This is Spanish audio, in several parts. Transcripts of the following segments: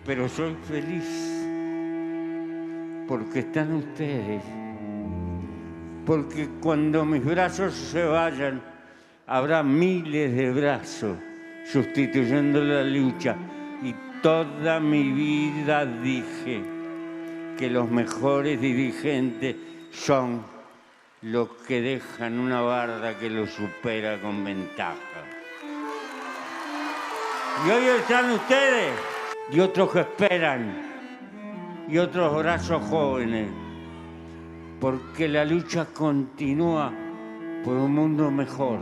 pero soy feliz porque están ustedes. Porque cuando mis brazos se vayan, habrá miles de brazos sustituyendo la lucha. Y toda mi vida dije que los mejores dirigentes son los que dejan una barda que los supera con ventaja. Y hoy están ustedes y otros que esperan y otros brazos jóvenes, porque la lucha continúa por un mundo mejor.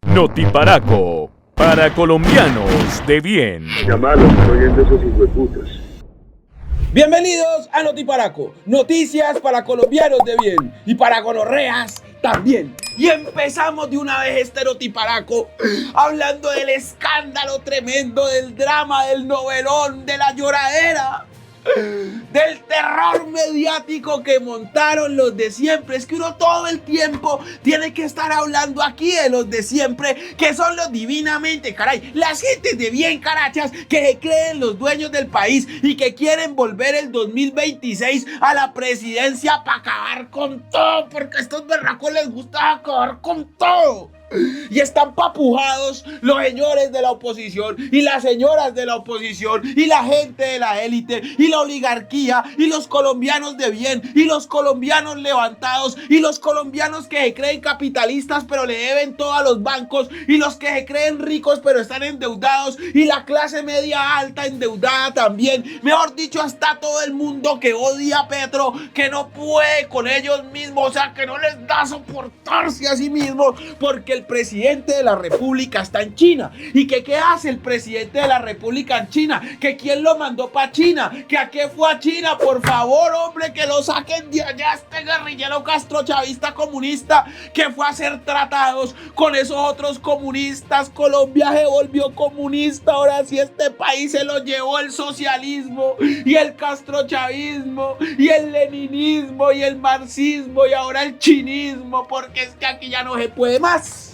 Notiparaco, para colombianos de bien. Llamalos, estoy oyendo esos hijueputas. Bienvenidos a Notiparaco, noticias para colombianos de bien y para gonorreas también. Y empezamos de una vez este Notiparaco hablando del escándalo tremendo, del drama, del novelón, de la lloradera, del terror mediático que montaron los de siempre. Es que uno todo el tiempo tiene que estar hablando aquí de los de siempre, que son los divinamente, caray, las gentes de bien, carachas, que se creen los dueños del país y que quieren volver el 2026 a la presidencia para acabar con todo, porque a estos berracos les gusta acabar con todo. Y están papujados los señores de la oposición y las señoras de la oposición y la gente de la élite y la oligarquía y los colombianos de bien y los colombianos levantados y los colombianos que se creen capitalistas pero le deben todo a los bancos y los que se creen ricos pero están endeudados y la clase media alta endeudada también. Mejor dicho, hasta todo el mundo que odia a Petro, que no puede con ellos mismos, o sea, que no les da soportarse a sí mismos porque el presidente de la república está en China. ¿Y que qué hace el presidente de la república en China? ¿Que quién lo mandó para China? ¿Que a qué fue a China? Por favor, hombre, que lo saquen de allá, este guerrillero castrochavista comunista que fue a hacer tratados con esos otros comunistas. Colombia se volvió comunista, ahora sí este país se lo llevó el socialismo y el castrochavismo y el leninismo y el marxismo y ahora el chinismo, porque es que aquí ya no se puede más.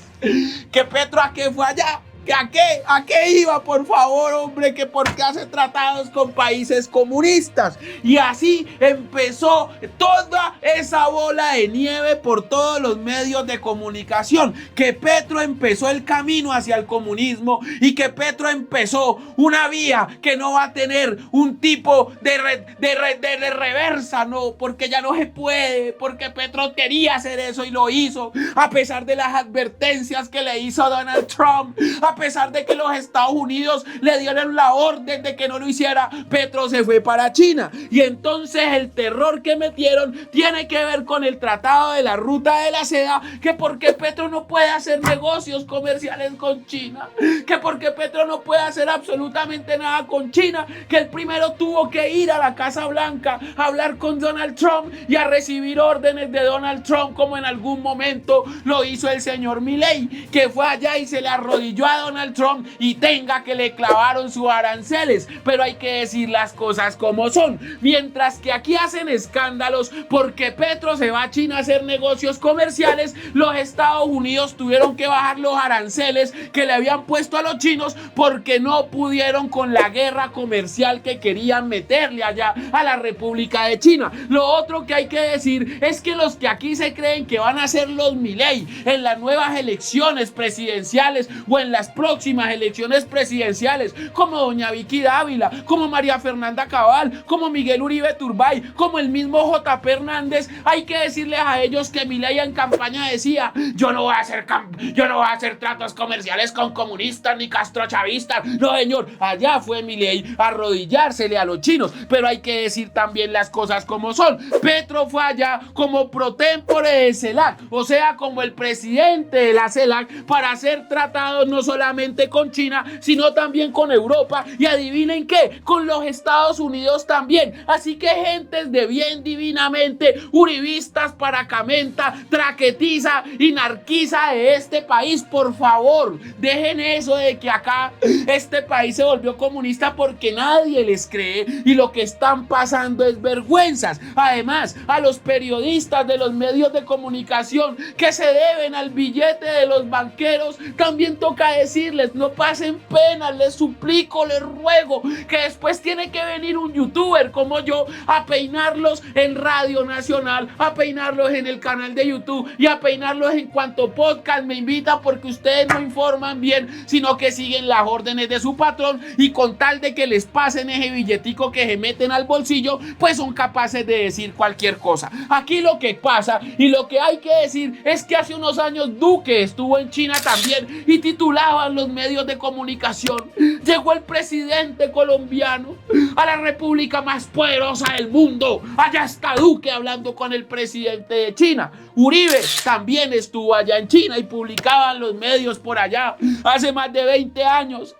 Que Petro a qué fue allá, que a qué iba, por favor, hombre, que por qué hace tratados con países comunistas. Y así empezó toda esa bola de nieve por todos los medios de comunicación, que Petro empezó el camino hacia el comunismo y que Petro empezó una vía que no va a tener un tipo de reversa, no, porque ya no se puede, porque Petro quería hacer eso y lo hizo, a pesar de las advertencias que le hizo Donald Trump, a pesar de que los Estados Unidos le dieron la orden de que no lo hiciera. Petro se fue para China y entonces el terror que metieron tiene que ver con el tratado de la ruta de la seda, que porque Petro no puede hacer negocios comerciales con China, que porque Petro no puede hacer absolutamente nada con China, que el primero tuvo que ir a la Casa Blanca a hablar con Donald Trump y a recibir órdenes de Donald Trump, como en algún momento lo hizo el señor Milei, que fue allá y se le arrodilló a Donald Trump y tenga que le clavaron sus aranceles. Pero hay que decir las cosas como son. Mientras que aquí hacen escándalos porque Petro se va a China a hacer negocios comerciales, los Estados Unidos tuvieron que bajar los aranceles que le habían puesto a los chinos porque no pudieron con la guerra comercial que querían meterle allá a la República de China. Lo otro que hay que decir es que los que aquí se creen que van a ser los Milei en las nuevas elecciones presidenciales o en las próximas elecciones presidenciales, como doña Vicky Dávila, como María Fernanda Cabal, como Miguel Uribe Turbay, como el mismo J.P. Hernández, hay que decirles a ellos que Milei en campaña decía: yo no voy a hacer tratos comerciales con comunistas ni castrochavistas. No, señor, allá fue Milei a arrodillársele a los chinos. Pero hay que decir también las cosas como son. Petro fue allá como pro tempore de CELAC, o sea, como el presidente de la CELAC, para hacer tratados no solamente solamente con China, sino también con Europa y adivinen qué, con los Estados Unidos también. Así que gentes de bien divinamente, uribistas, paracamenta, traquetiza y narquiza de este país, por favor, dejen eso de que acá este país se volvió comunista porque nadie les cree y lo que están pasando es vergüenzas. Además, a los periodistas de los medios de comunicación que se deben al billete de los banqueros, también toca decirles, no pasen pena, les suplico, les ruego, que después tiene que venir un youtuber como yo a peinarlos en Radio Nacional, a peinarlos en el canal de YouTube y a peinarlos en cuanto podcast me invita, porque ustedes no informan bien, sino que siguen las órdenes de su patrón y con tal de que les pasen ese billetico que se meten al bolsillo, pues son capaces de decir cualquier cosa. Aquí lo que pasa y lo que hay que decir es que hace unos años Duque estuvo en China también y titulaban los medios de comunicación: llegó el presidente colombiano a la república más poderosa del mundo, allá está Duque hablando con el presidente de China. Uribe también estuvo allá en China y publicaban los medios por allá hace más de 20 años.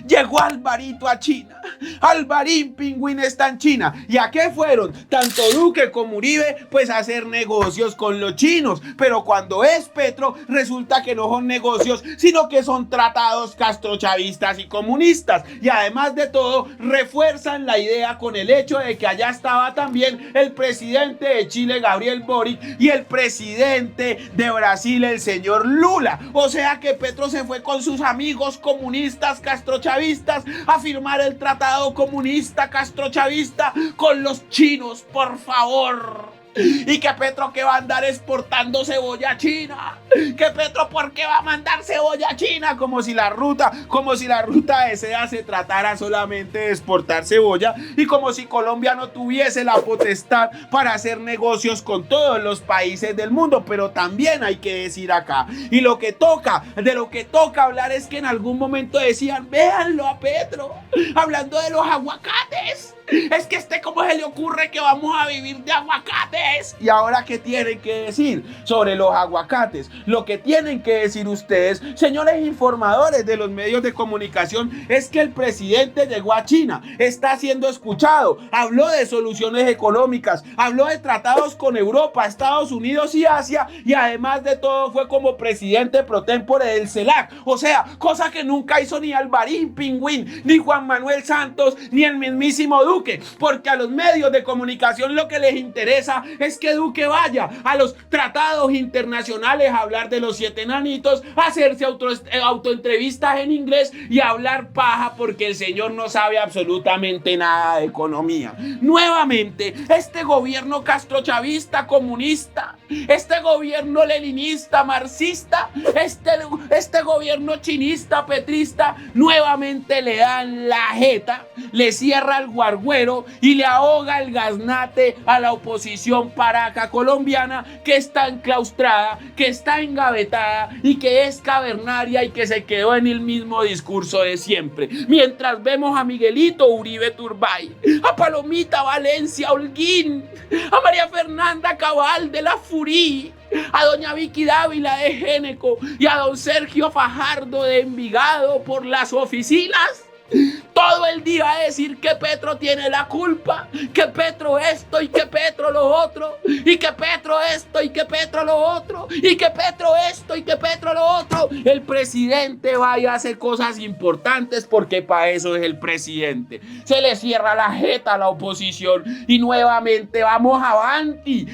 Llegó Alvarito a China. Alvarín Pingüín está en China. ¿Y a qué fueron? Tanto Duque como Uribe, pues a hacer negocios con los chinos. Pero cuando es Petro, resulta que no son negocios, sino que son tratados castrochavistas y comunistas. Y además de todo, refuerzan la idea con el hecho de que allá estaba también el presidente de Chile, Gabriel Boric, y el presidente de Brasil, el señor Lula. O sea que Petro se fue con sus amigos comunistas castrochavistas a firmar el tratado comunista castrochavista con los chinos, por favor. Y que Petro que va a andar exportando cebolla a China, que Petro por qué va a mandar cebolla a China, como si la ruta de seda se tratara solamente de exportar cebolla y como si Colombia no tuviese la potestad para hacer negocios con todos los países del mundo. Pero también hay que decir acá, y de lo que toca hablar es que en algún momento decían, véanlo a Petro hablando de los aguacates. Es que ¿cómo se le ocurre que vamos a vivir de aguacates? Y ahora, ¿qué tienen que decir sobre los aguacates? Lo que tienen que decir ustedes, señores informadores de los medios de comunicación, es que el presidente llegó a China, está siendo escuchado, habló de soluciones económicas, habló de tratados con Europa, Estados Unidos y Asia, y además de todo fue como presidente pro tempore del CELAC. O sea, cosa que nunca hizo ni Alvarín Pingüín, ni Juan Manuel Santos, ni el mismísimo Duque, porque a los medios de comunicación lo que les interesa es que Duque vaya a los tratados internacionales a hablar de los 7 enanitos, a hacerse autoentrevistas en inglés y a hablar paja, porque el señor no sabe absolutamente nada de economía. Nuevamente, este gobierno castrochavista comunista, este gobierno leninista marxista, este gobierno chinista petrista, nuevamente le dan la jeta, le cierra el guarguero y le ahoga el gaznate a la oposición paraca colombiana, que está enclaustrada, que está engavetada y que es cavernaria y que se quedó en el mismo discurso de siempre. Mientras vemos a Miguelito Uribe Turbay, a Palomita Valencia Holguín, a María Fernanda Cabal de la Furí, a doña Vicky Dávila de Géneco y a don Sergio Fajardo de Envigado por las oficinas, todo el día a decir que Petro tiene la culpa, que Petro esto y que Petro lo otro, y que Petro esto y que Petro lo otro, y que Petro esto y que Petro lo otro. El presidente vaya a hacer cosas importantes porque para eso es el presidente. Se le cierra la jeta a la oposición y nuevamente vamos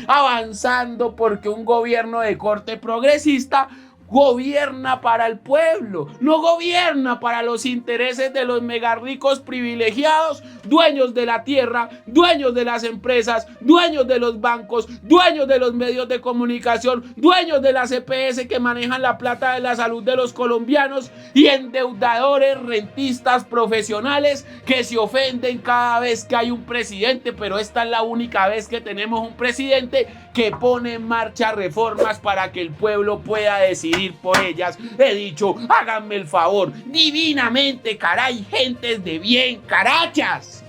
avanzando, porque un gobierno de corte progresista gobierna para el pueblo, no gobierna para los intereses de los mega ricos privilegiados, dueños de la tierra, dueños de las empresas, dueños de los bancos, dueños de los medios de comunicación, dueños de las EPS que manejan la plata de la salud de los colombianos, y endeudadores rentistas profesionales que se ofenden cada vez que hay un presidente. Pero esta es la única vez que tenemos un presidente que pone en marcha reformas para que el pueblo pueda decidir por ellas. He dicho, háganme el favor, divinamente, caray, gentes de bien, carachas.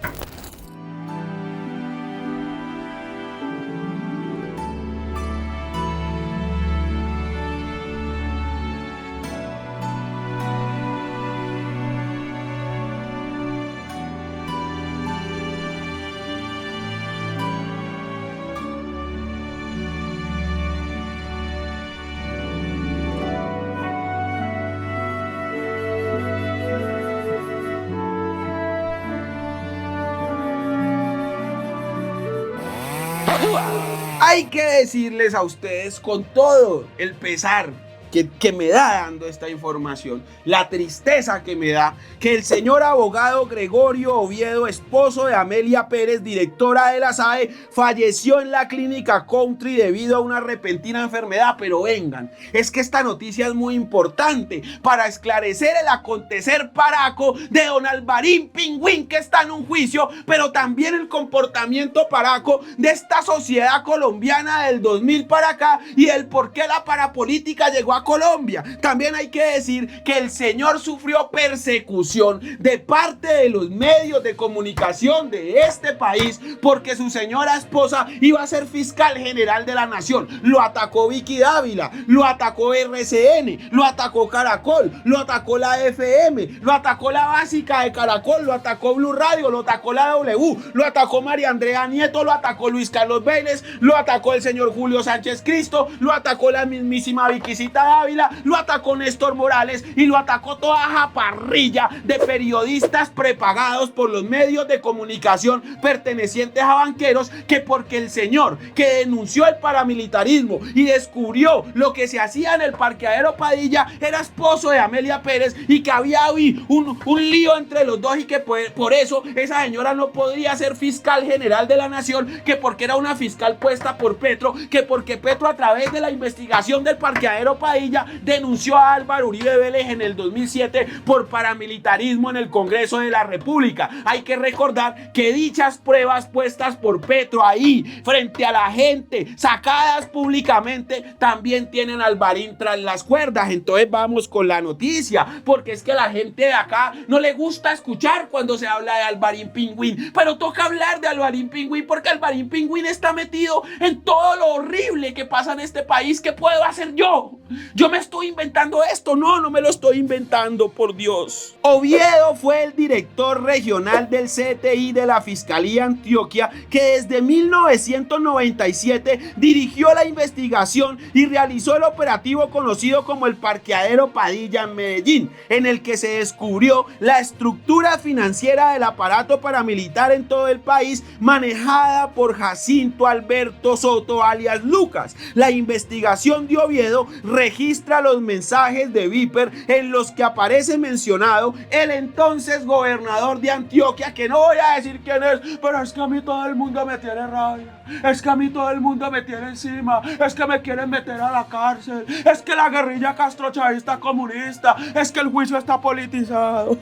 Hay que decirles a ustedes con todo el pesar que me da dando esta información, la tristeza que me da, que el señor abogado Gregorio Oviedo, esposo de Amelia Pérez, directora de la SAE, falleció en la clínica Country debido a una repentina enfermedad. Pero vengan, es que esta noticia es muy importante para esclarecer el acontecer paraco de don Alvarín Pingüín, que está en un juicio, pero también el comportamiento paraco de esta sociedad colombiana del 2000 para acá y el por qué la parapolítica llegó a Colombia. También hay que decir que el señor sufrió persecución de parte de los medios de comunicación de este país porque su señora esposa iba a ser fiscal general de la nación. Lo atacó Vicky Dávila, lo atacó RCN, lo atacó Caracol, lo atacó la FM, lo atacó la básica de Caracol, lo atacó Blue Radio, lo atacó la W, lo atacó María Andrea Nieto, lo atacó Luis Carlos Vélez, lo atacó el señor Julio Sánchez Cristo, lo atacó la mismísima Viquisita Dávila, lo atacó Néstor Morales y lo atacó toda esa parrilla de periodistas prepagados por los medios de comunicación pertenecientes a banqueros, que porque el señor que denunció el paramilitarismo y descubrió lo que se hacía en el parqueadero Padilla era esposo de Amelia Pérez y que había un lío entre los dos y que por eso esa señora no podría ser fiscal general de la nación, que porque era una fiscal puesta por Petro, que porque Petro a través de la investigación del parqueadero Padilla denunció a Álvaro Uribe Vélez en el 2007 por paramilitarismo en el Congreso de la República. Hay que recordar que dichas pruebas puestas por Petro ahí frente a la gente, sacadas públicamente, también tienen a Alvarín tras las cuerdas. Entonces vamos con la noticia, porque es que a la gente de acá no le gusta escuchar cuando se habla de Alvarín Pingüín, pero toca hablar de Alvarín Pingüín porque Alvarín Pingüín está metido en todo lo horrible que pasa en este país. ¿Qué puedo hacer yo? Yo me estoy inventando esto. No me lo estoy inventando, por Dios. Oviedo fue el director regional del CTI de la Fiscalía Antioquia, que desde 1997 dirigió la investigación y realizó el operativo conocido como el Parqueadero Padilla en Medellín, en el que se descubrió la estructura financiera del aparato paramilitar en todo el país, manejada por Jacinto Alberto Soto alias Lucas. La investigación de Oviedo registra los mensajes de Viper en los que aparece mencionado el entonces gobernador de Antioquia, que no voy a decir quién es, pero es que a mí todo el mundo me tiene rabia, es que a mí todo el mundo me tiene encima, es que me quieren meter a la cárcel, es que la guerrilla castrochavista comunista, es que el juicio está politizado.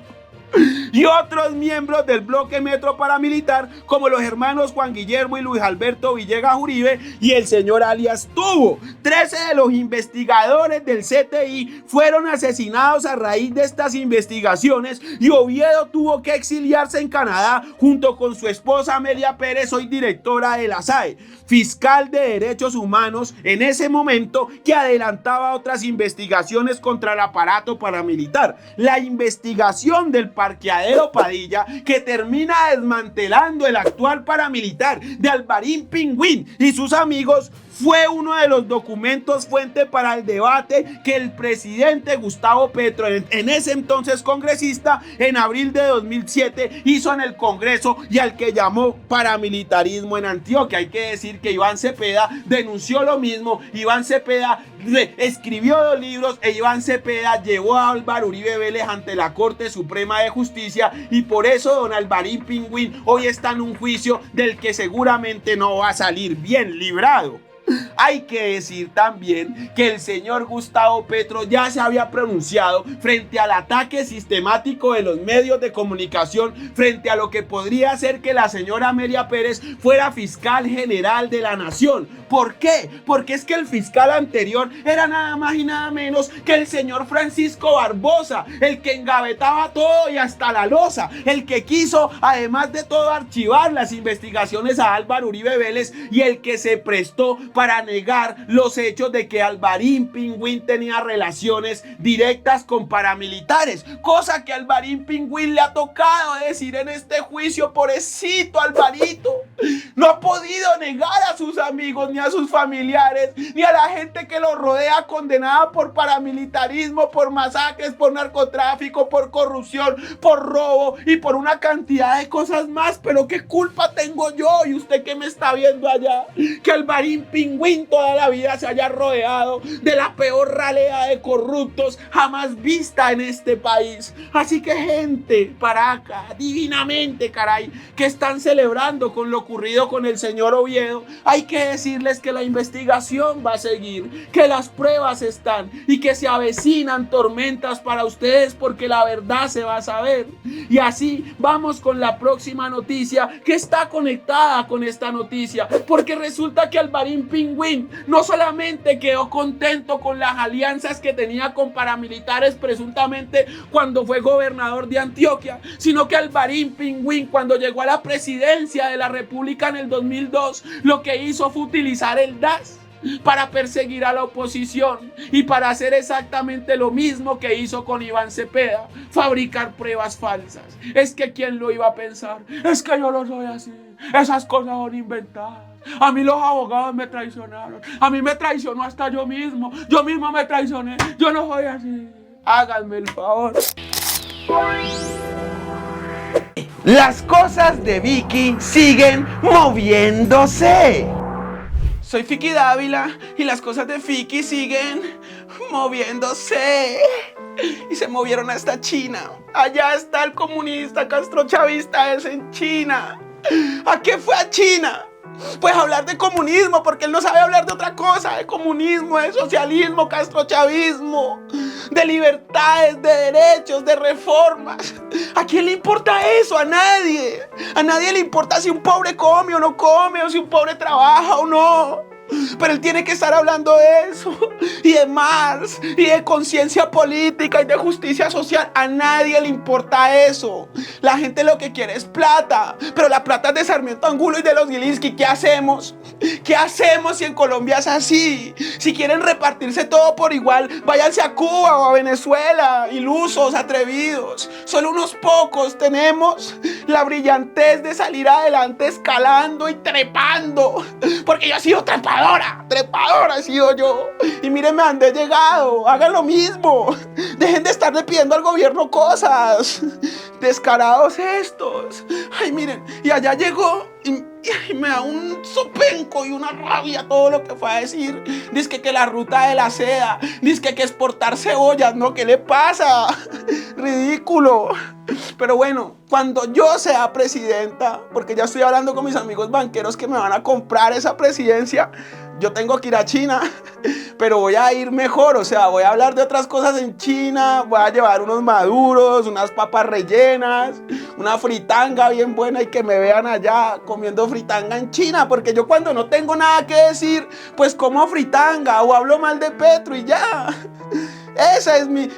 Y otros miembros del bloque metro paramilitar, como los hermanos Juan Guillermo y Luis Alberto Villegas Uribe y el señor alias Tubo. 13 de los investigadores del CTI fueron asesinados a raíz de estas investigaciones y Oviedo tuvo que exiliarse en Canadá junto con su esposa Amelia Pérez, hoy directora de la SAE, fiscal de derechos humanos en ese momento, que adelantaba otras investigaciones contra el aparato paramilitar. La investigación del parqueadero Padilla, que termina desmantelando el actual paramilitar de Alvarín Pingüín y sus amigos, fue uno de los documentos fuente para el debate que el presidente Gustavo Petro, en ese entonces congresista, en abril de 2007 hizo en el Congreso y al que llamó paramilitarismo en Antioquia. Hay que decir que Iván Cepeda denunció lo mismo. Iván Cepeda escribió 2 libros e Iván Cepeda llevó a Álvaro Uribe Vélez ante la Corte Suprema de Justicia, y por eso don Alvarín Pingüín hoy está en un juicio del que seguramente no va a salir bien librado. Hay que decir también que el señor Gustavo Petro ya se había pronunciado frente al ataque sistemático de los medios de comunicación, frente a lo que podría ser que la señora Amelia Pérez fuera fiscal general de la nación. ¿Por qué? Porque es que el fiscal anterior era nada más y nada menos que el señor Francisco Barbosa, el que engavetaba todo y hasta la loza, el que quiso, además de todo, archivar las investigaciones a Álvaro Uribe Vélez y el que se prestó para negar los hechos de que Alvarín Pingüín tenía relaciones directas con paramilitares, cosa que Alvarín Pingüín le ha tocado decir en este juicio. Pobrecito Alvarito, no ha podido negar a sus amigos, ni a sus familiares, ni a la gente que lo rodea condenada por paramilitarismo, por masacres, por narcotráfico, por corrupción, por robo y por una cantidad de cosas más. Pero ¿qué culpa tengo yo y usted que me está viendo allá? Que Alvarín Pingüín toda la vida se haya rodeado de la peor ralea de corruptos jamás vista en este país. Así que gente, Paraca, divinamente, caray, que están celebrando con lo ocurrido con el señor Oviedo, hay que decirles que la investigación va a seguir, que las pruebas están y que se avecinan tormentas para ustedes, porque la verdad se va a saber. Y así vamos con la próxima noticia que está conectada con esta noticia, porque resulta que Alvarín Pingüín no solamente quedó contento con las alianzas que tenía con paramilitares presuntamente cuando fue gobernador de Antioquia, sino que Alvarín Pingüín, cuando llegó a la presidencia de la República en el 2002, lo que hizo fue utilizar el DAS para perseguir a la oposición y para hacer exactamente lo mismo que hizo con Iván Cepeda, fabricar pruebas falsas. Es que ¿quién lo iba a pensar? Es que yo no soy así, esas cosas son inventadas. A mí los abogados me traicionaron, a mí me traicionó hasta yo mismo me traicioné, yo no soy así. Háganme el favor. Las cosas de Vicky siguen moviéndose. Soy Fiki Dávila y las cosas de Fiki siguen moviéndose. Y se movieron hasta China. Allá está el comunista castrochavista ese en China. ¿A qué fue a China? Pues a hablar de comunismo, porque él no sabe hablar de otra cosa, de comunismo, de socialismo, castrochavismo, de libertades, de derechos, de reformas. ¿A quién le importa eso? A nadie. A nadie le importa si un pobre come o no come, o si un pobre trabaja o no. Pero él tiene que estar hablando de eso y de Marx y de conciencia política y de justicia social. A nadie le importa eso. La gente lo que quiere es plata, pero la plata es de Sarmiento Angulo y de los Gilinski. ¿Qué hacemos? ¿Qué hacemos si en Colombia es así? Si quieren repartirse todo por igual, váyanse a Cuba o a Venezuela, ilusos, atrevidos. Solo unos pocos tenemos la brillantez de salir adelante escalando y trepando, porque yo he sido trepadora he sido yo. Y mírenme a dónde he llegado. Hagan lo mismo. Dejen de estarle pidiendo al gobierno cosas. Descarados estos. Ay, miren. Y allá llegó y me da un sopenco y una rabia todo lo que fue a decir. Dice que la ruta de la seda. Dice que exportar cebollas. ¿No? ¿Qué le pasa? Ridículo. Pero bueno, cuando yo sea presidenta, porque ya estoy hablando con mis amigos banqueros que me van a comprar esa presidencia, yo tengo que ir a China, pero voy a ir mejor, o sea, voy a hablar de otras cosas en China, voy a llevar unos maduros, unas papas rellenas, una fritanga bien buena y que me vean allá comiendo fritanga en China, porque yo cuando no tengo nada que decir, pues como fritanga o hablo mal de Petro y ya. Esa es mi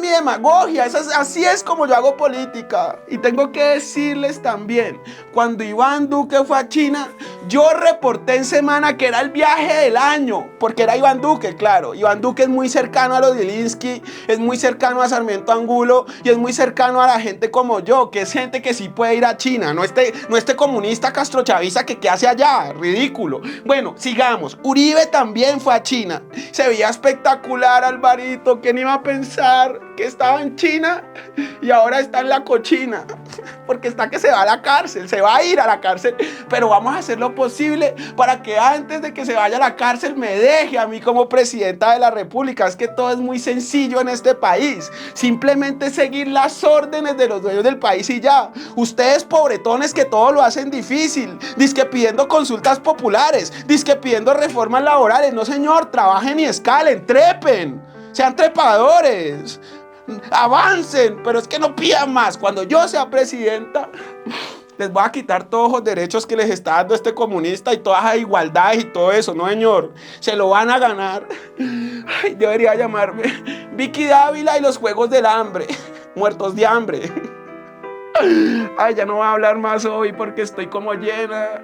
demagogia, así es como yo hago política. Y tengo que decirles también, cuando Iván Duque fue a China, yo reporté en semana que era el viaje del año, porque era Iván Duque, claro. Iván Duque es muy cercano a los Gilinski, es muy cercano a Sarmiento Angulo y es muy cercano a la gente como yo, que es gente que sí puede ir a China, no este comunista castrochavista que qué hace allá, ridículo. Bueno, sigamos. Uribe también fue a China, se veía espectacular, Alvarito. ¿Quién iba a pensar que estaba en China y ahora está en la cochina? Porque está que se va a la cárcel, se va a ir a la cárcel, pero vamos a hacer lo posible para que antes de que se vaya a la cárcel me deje a mí como presidenta de la República. Es que todo es muy sencillo en este país, simplemente seguir las órdenes de los dueños del país y ya. Ustedes pobretones que todo lo hacen difícil, dizque pidiendo consultas populares, dizque pidiendo reformas laborales. No señor, trabajen y escalen, trepen, sean trepadores, avancen, pero es que no pidan más. Cuando yo sea presidenta, les voy a quitar todos los derechos que les está dando este comunista y todas las igualdades y todo eso. No, señor, se lo van a ganar. Ay, debería llamarme Vicky Dávila y los Juegos del Hambre, muertos de hambre. Ay, ya no voy a hablar más hoy porque estoy como llena.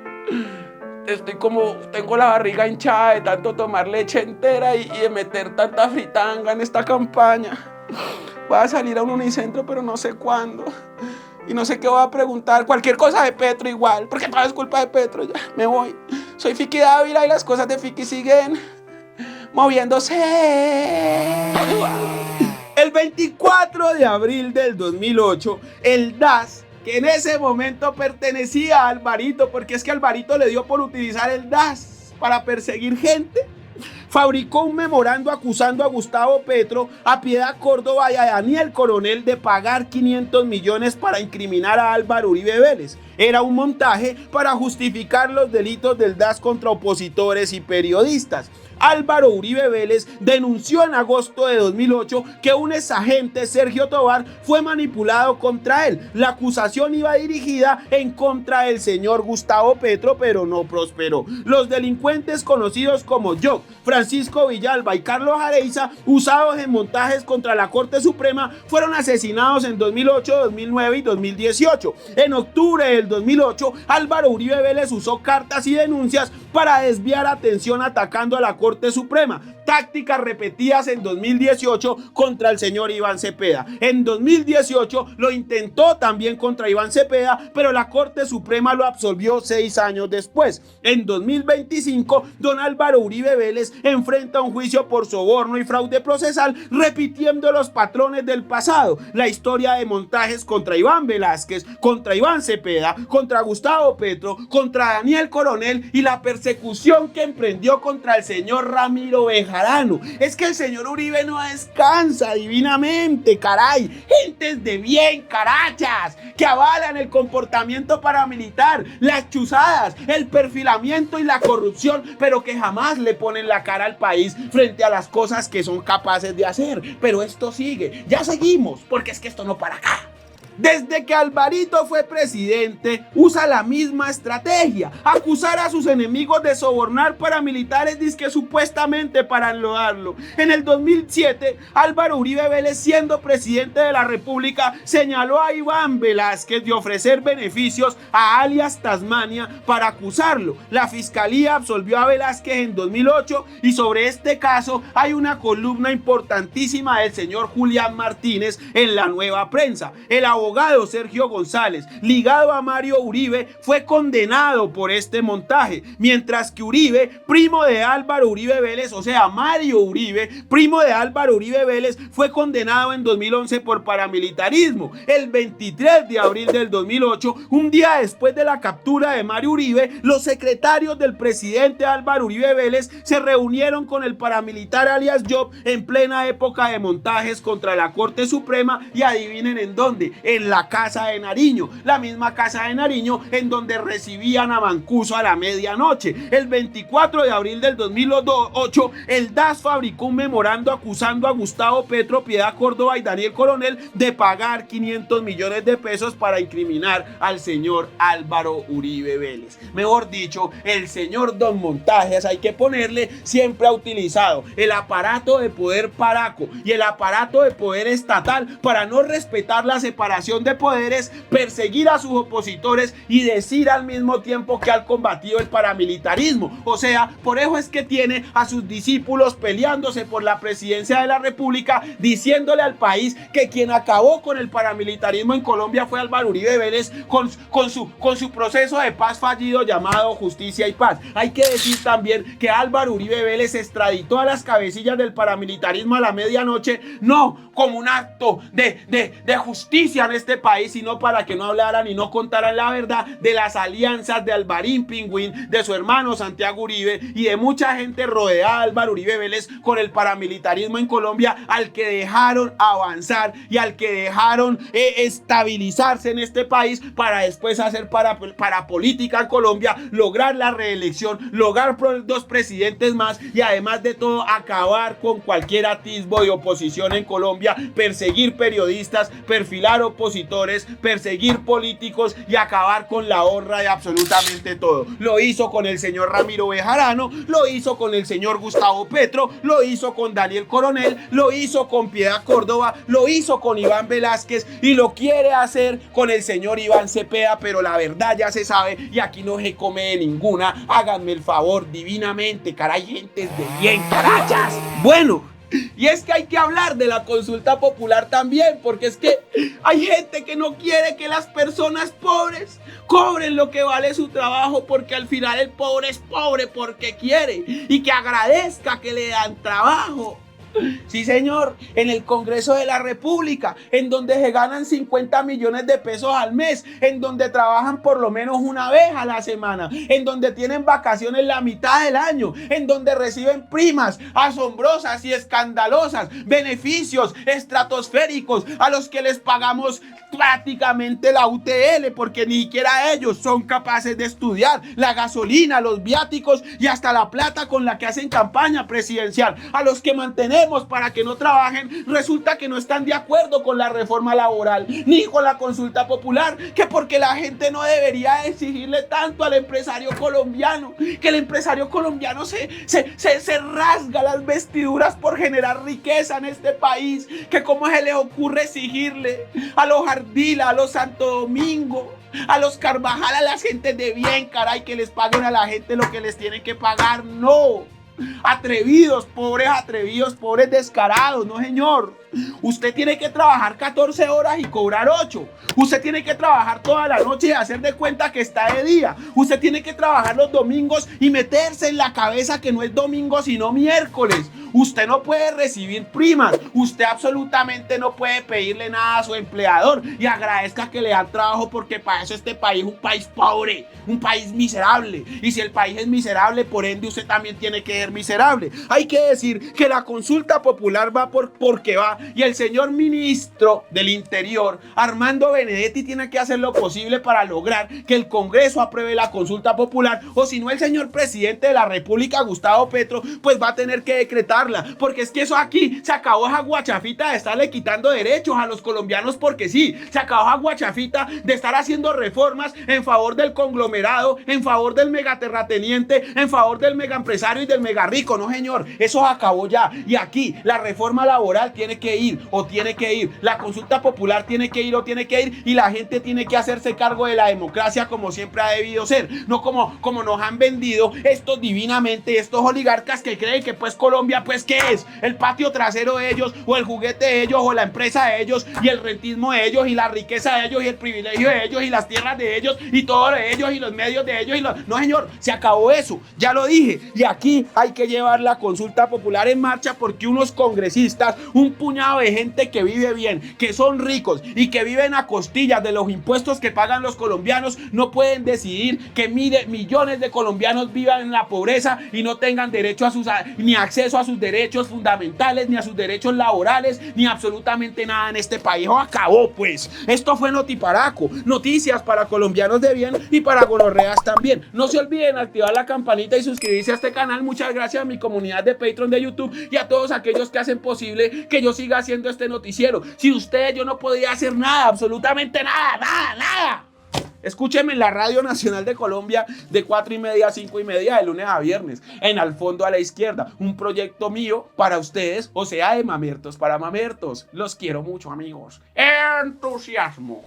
tengo la barriga hinchada de tanto tomar leche entera y de meter tanta fritanga en esta campaña. Voy a salir a un unicentro, pero no sé cuándo. Y no sé qué voy a preguntar. Cualquier cosa de Petro igual, porque todo es culpa de Petro. Ya, me voy. Soy Fiki Dávila y las cosas de Fiki siguen moviéndose. El 24 de abril del 2008, el DAS, que en ese momento pertenecía a Alvarito, porque es que Alvarito le dio por utilizar el DAS para perseguir gente, fabricó un memorando acusando a Gustavo Petro, a Piedad Córdoba y a Daniel Coronel de pagar 500 millones para incriminar a Álvaro Uribe Vélez. Era un montaje para justificar los delitos del DAS contra opositores y periodistas. Álvaro Uribe Vélez denunció en agosto de 2008 que un exagente, Sergio Tobar, fue manipulado contra él. La acusación iba dirigida en contra del señor Gustavo Petro, pero no prosperó. Los delincuentes conocidos como Joc, Francisco Villalba y Carlos Areiza, usados en montajes contra la Corte Suprema, fueron asesinados en 2008, 2009 y 2018. En octubre del 2008, Álvaro Uribe Vélez usó cartas y denuncias para desviar atención atacando a la Corte Suprema. Tácticas repetidas en 2018 contra el señor Iván Cepeda. En 2018 lo intentó también contra Iván Cepeda, pero la Corte Suprema lo absolvió 6 años después. En 2025, don Álvaro Uribe Vélez enfrenta un juicio por soborno y fraude procesal, repitiendo los patrones del pasado. La historia de montajes contra Iván Velázquez, contra Iván Cepeda, contra Gustavo Petro, contra Daniel Coronel y la persecución que emprendió contra el señor Ramiro Bejarano. Es que el señor Uribe no descansa divinamente, caray. Gentes de bien, carachas, que avalan el comportamiento paramilitar, las chuzadas, el perfilamiento y la corrupción, pero que jamás le ponen la cara al país frente a las cosas que son capaces de hacer. Pero esto sigue, ya seguimos, porque es que esto no para acá. Desde que Alvarito fue presidente, usa la misma estrategia: acusar a sus enemigos de sobornar paramilitares dizque supuestamente para enlodarlo. En el 2007, Álvaro Uribe Vélez, siendo presidente de la República, señaló a Iván Velázquez de ofrecer beneficios a alias Tasmania para acusarlo. La fiscalía absolvió a Velázquez en 2008 y sobre este caso hay una columna importantísima del señor Julián Martínez en La Nueva Prensa. El abogado Sergio González, ligado a Mario Uribe, fue condenado por este montaje, mientras que Uribe, primo de Álvaro Uribe Vélez, o sea, Mario Uribe, primo de Álvaro Uribe Vélez, fue condenado en 2011 por paramilitarismo. El 23 de abril del 2008, un día después de la captura de Mario Uribe, los secretarios del presidente Álvaro Uribe Vélez se reunieron con el paramilitar alias Job en plena época de montajes contra la Corte Suprema, y adivinen en dónde: en la Casa de Nariño, la misma Casa de Nariño en donde recibían a Mancuso a la medianoche. El 24 de abril del 2008, el DAS fabricó un memorando acusando a Gustavo Petro, Piedad Córdoba y Daniel Coronel de pagar 500 millones de pesos para incriminar al señor Álvaro Uribe Vélez. Mejor dicho, el señor Don Montajes, hay que ponerle, siempre ha utilizado el aparato de poder paraco y el aparato de poder estatal para no respetar la separación de poderes, perseguir a sus opositores y decir al mismo tiempo que han combatido el paramilitarismo. O sea, por eso es que tiene a sus discípulos peleándose por la presidencia de la República, diciéndole al país que quien acabó con el paramilitarismo en Colombia fue Álvaro Uribe Vélez con su proceso de paz fallido llamado Justicia y Paz. Hay que decir también que Álvaro Uribe Vélez extraditó a las cabecillas del paramilitarismo a la medianoche, no como un acto de justicia en este país, sino para que no hablaran y no contaran la verdad de las alianzas de Alvarín Pingüín, de su hermano Santiago Uribe y de mucha gente rodeada de Álvaro Uribe Vélez con el paramilitarismo en Colombia, al que dejaron avanzar y al que dejaron estabilizarse en este país para después hacer para política en Colombia, lograr la reelección, lograr 2 presidentes más y además de todo acabar con cualquier atisbo de oposición en Colombia, perseguir periodistas, perfilar opositores opositores, perseguir políticos y acabar con la honra de absolutamente todo. Lo hizo con el señor Ramiro Bejarano, lo hizo con el señor Gustavo Petro, lo hizo con Daniel Coronel, lo hizo con Piedad Córdoba, lo hizo con Iván Velázquez y lo quiere hacer con el señor Iván Cepeda, pero la verdad ya se sabe y aquí no se come de ninguna. Háganme el favor, divinamente, caray, gentes de bien, carachas. Bueno, y es que hay que hablar de la consulta popular también, porque es que hay gente que no quiere que las personas pobres cobren lo que vale su trabajo, porque al final el pobre es pobre porque quiere y que agradezca que le dan trabajo. Sí, señor, en el Congreso de la República, en donde se ganan 50 millones de pesos al mes, en donde trabajan por lo menos una vez a la semana, en donde tienen vacaciones la mitad del año, en donde reciben primas asombrosas y escandalosas, beneficios estratosféricos a los que les pagamos prácticamente la UTL, porque ni siquiera ellos son capaces de estudiar, la gasolina, los viáticos y hasta la plata con la que hacen campaña presidencial, a los que mantenemos para que no trabajen, resulta que no están de acuerdo con la reforma laboral ni con la consulta popular, que porque la gente no debería exigirle tanto al empresario colombiano, que el empresario colombiano se rasga las vestiduras por generar riqueza en este país, que cómo se les ocurre exigirle a los Ardila, a los Santo Domingo, a los Carvajal, a las gentes de bien, caray, que les paguen a la gente lo que les tienen que pagar. No, atrevidos, pobres descarados, no señor. Usted tiene que trabajar 14 horas y cobrar 8. Usted tiene que trabajar toda la noche y hacer de cuenta que está de día. Usted tiene que trabajar los domingos y meterse en la cabeza que no es domingo sino miércoles. Usted no puede recibir primas. Usted absolutamente no puede pedirle nada a su empleador y agradezca que le dan trabajo, porque para eso este país es un país pobre, un país miserable. Y si el país es miserable, por ende usted también tiene que ser miserable. Hay que decir que la consulta popular va porque va. Y el señor ministro del Interior, Armando Benedetti, tiene que hacer lo posible para lograr que el Congreso apruebe la consulta popular, o si no el señor presidente de la República, Gustavo Petro, pues va a tener que decretarla, porque es que eso aquí se acabó esa guachafita de estarle quitando derechos a los colombianos porque sí, se acabó esa guachafita de estar haciendo reformas en favor del conglomerado, en favor del megaterrateniente, en favor del megaempresario y del mega rico. No señor, eso acabó ya, y aquí la reforma laboral tiene que ir o tiene que ir, la consulta popular tiene que ir o tiene que ir, y la gente tiene que hacerse cargo de la democracia como siempre ha debido ser, no como nos han vendido estos divinamente, estos oligarcas que creen que pues Colombia, pues ¿qué es? El patio trasero de ellos, o el juguete de ellos, o la empresa de ellos, y el rentismo de ellos, y la riqueza de ellos, y el privilegio de ellos, y las tierras de ellos, y todo de ellos, y los medios de ellos, no señor, se acabó eso, ya lo dije, y aquí hay que llevar la consulta popular en marcha, porque unos congresistas, un puñado de gente que vive bien, que son ricos y que viven a costillas de los impuestos que pagan los colombianos, no pueden decidir que millones de colombianos vivan en la pobreza y no tengan derecho ni acceso a sus derechos fundamentales, ni a sus derechos laborales, ni absolutamente nada en este país. Acabó pues. Esto fue Notiparaco, noticias para colombianos de bien y para gonorreas también. No se olviden activar la campanita y suscribirse a este canal. Muchas gracias a mi comunidad de Patreon de YouTube y a todos aquellos que hacen posible que yo siga haciendo este noticiero. Sin ustedes yo no podría hacer nada, absolutamente nada. Escúcheme en la Radio Nacional de Colombia de 4:30 a 5:30 de lunes a viernes, en Al Fondo a la Izquierda, un proyecto mío para ustedes, o sea, de mamertos para mamertos. Los quiero mucho, amigos. Entusiasmo.